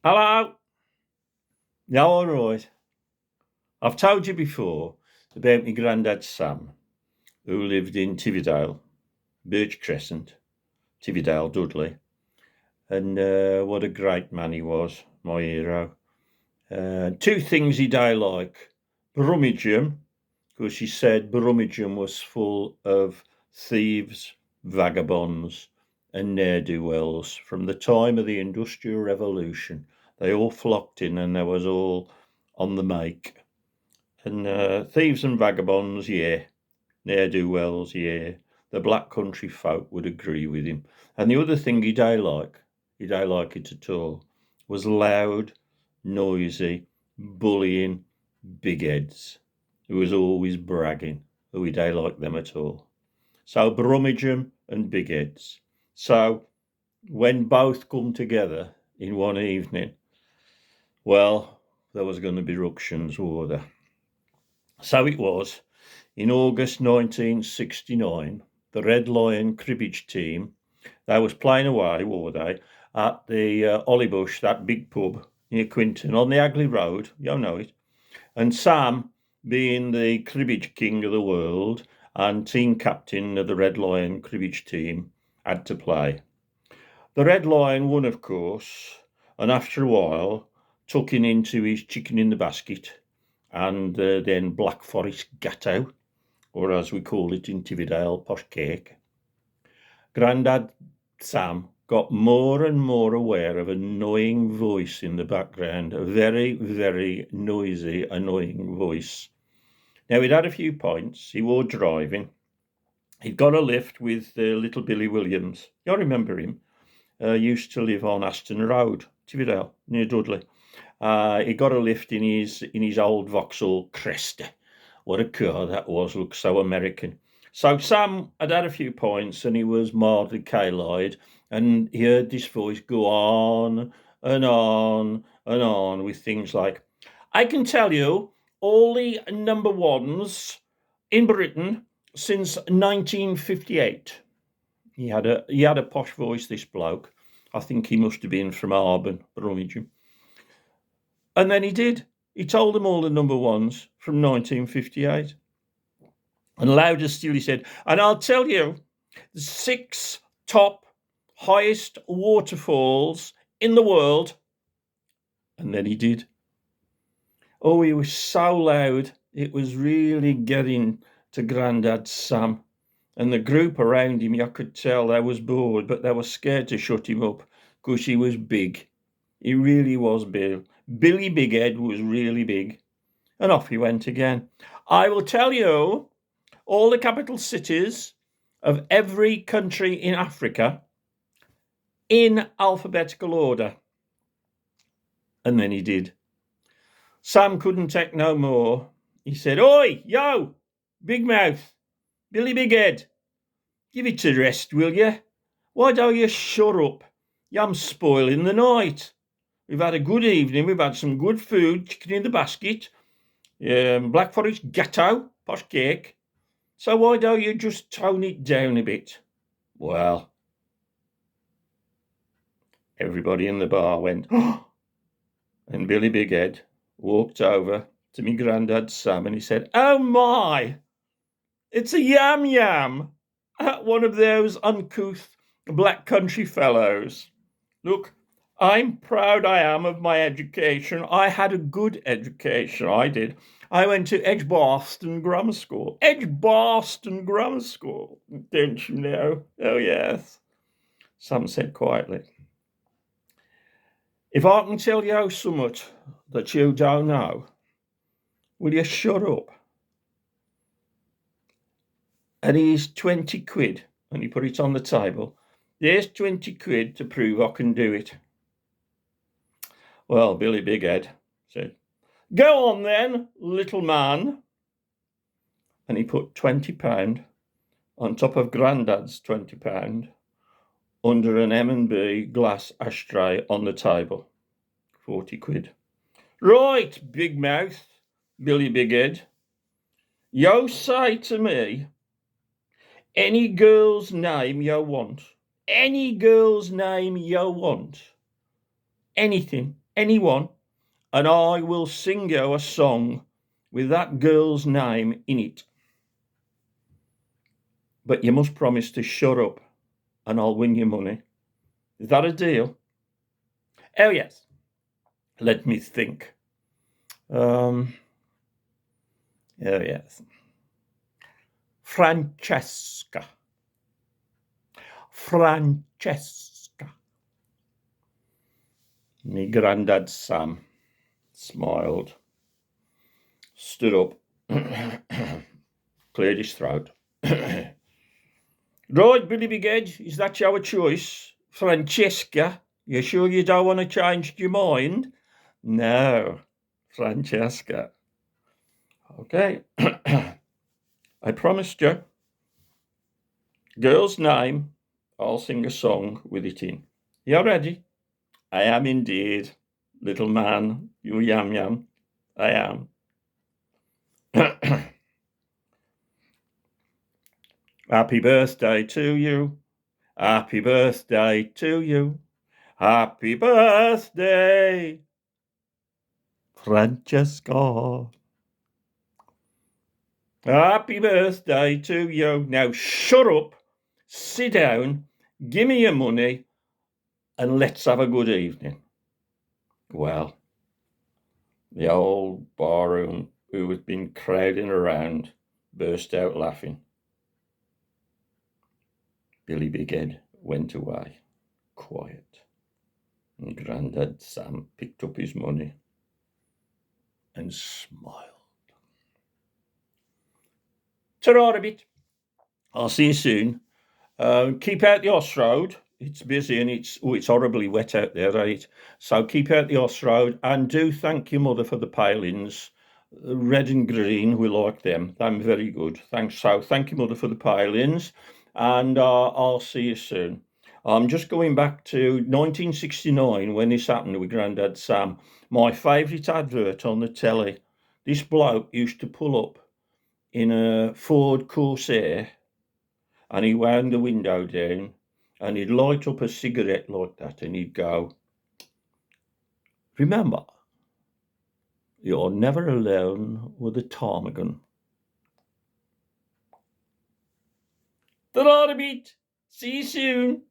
Hello. Yeah, all right. I've told you before about my granddad Sam, who lived in Tividale, Birch Crescent, Tividale, Dudley. And what a great man he was, my hero. Two things he did like. Brummagem, because he said Brummagem was full of thieves, vagabonds, and ne'er-do-wells. From the time of the Industrial Revolution, they all flocked in and they was all on the make. And thieves and vagabonds, yeah. Ne'er-do-wells, yeah. The black country folk would agree with him. And the other thing he don't like it at all, was loud, noisy, bullying big heads who was always bragging, who he don't like them at all. So Brummagem and big heads. So when both come together in one evening, well, there was going to be ructions, war there. So it was. In August 1969, the Red Lion cribbage team, they was playing away, were they, at the Ollybush, that big pub near Quinton on the Agley Road, you know it. And Sam, being the cribbage king of the world and team captain of the Red Lion cribbage team, had to play. The Red Lion won, of course, and after a while, tucking into his chicken in the basket and then Black Forest gatto, or as we call it in Tividale, posh cake, Grandad Sam got more and more aware of an annoying voice in the background, a very, very noisy, annoying voice. Now, he'd had a few pints, he was driving, he'd got a lift with little Billy Williams. You remember him? Used to live on Aston Road, Tividale, near Dudley. He got a lift in his old Vauxhall Cresta. What a car that was, looked so American. So Sam had had a few points and he was mildly K-eyed, and he heard this voice go on and on and on with things like, I can tell you all the number ones in Britain since 1958. He had a posh voice, this bloke. I think he must have been from Arban, Brummagem. And then he did. He told them all the number ones from 1958. And louder still, he said, and I'll tell you, the 6 top highest waterfalls in the world. And then he did. Oh, he was so loud, it was really getting to Grandad Sam. And the group around him, I could tell they was bored, but they were scared to shut him up because he was big. He really was big. Billy Bighead was really big. And off he went again. I will tell you all the capital cities of every country in Africa in alphabetical order. And then he did. Sam couldn't take no more. He said, Oi, yo, Big Mouth, Billy Bighead, give it a rest, will you? Why don't you shut up? I'm spoiling the night. We've had a good evening. We've had some good food, chicken in the basket, Black Forest gatto, posh cake. So why don't you just tone it down a bit? Well, everybody in the bar went, oh, and Billy Bighead walked over to me Grandad Sam and he said, oh my, it's a yam, one of those uncouth black country fellows. Look, I'm proud I am of my education. I had a good education, I did. I went to Edgbaston Grammar School. Edgbaston Grammar School, don't you know? Oh, yes. Sam said quietly. If I can tell you so much that you don't know, will you shut up? And here's 20 quid, and he put it on the table. There's 20 quid to prove I can do it. Well, Billy Bighead said, go on then, little man. And he put £20 on top of Grandad's £20 under an M&B glass ashtray on the table. 40 quid. Right, Big Mouth, Billy Bighead. You say to me any girl's name you want. Any girl's name you want. Anything. anyone, and I will sing you a song with that girl's name in it. But you must promise to shut up, and I'll win you money. Is that a deal? Oh, yes. Let me think. Oh, yes. Francesca. Me grandad Sam smiled, stood up, cleared his throat. Right, Billy Big Edge, is that your choice? Francesca, you sure you don't want to change your mind? No, Francesca. Okay, I promised you. Girl's name, I'll sing a song with it in. You ready? I am indeed, little man, you yam yam. I am. Happy birthday to you. Happy birthday to you. Happy birthday, Francesca. Happy birthday to you. Now shut up, sit down, give me your money, and let's have a good evening. Well, the old barroom, who had been crowding around, burst out laughing. Billy Big Head went away, quiet, and Grandad Sam picked up his money and smiled. Ta-ra a bit. I'll see you soon. Keep out the Oss Road. It's busy and it's horribly wet out there, right? So keep out the Oss Road, and do thank your mother for the palings. Red and green, we like them. They're very good. Thanks. So thank you, mother, for the palings, and I'll see you soon. I'm just going back to 1969 when this happened with Grandad Sam. My favourite advert on the telly. This bloke used to pull up in a Ford Corsair, and he wound the window down, and he'd light up a cigarette like that, and he'd go, "Remember, you're never alone with a ptarmigan." Ta-ra a bit. See you soon.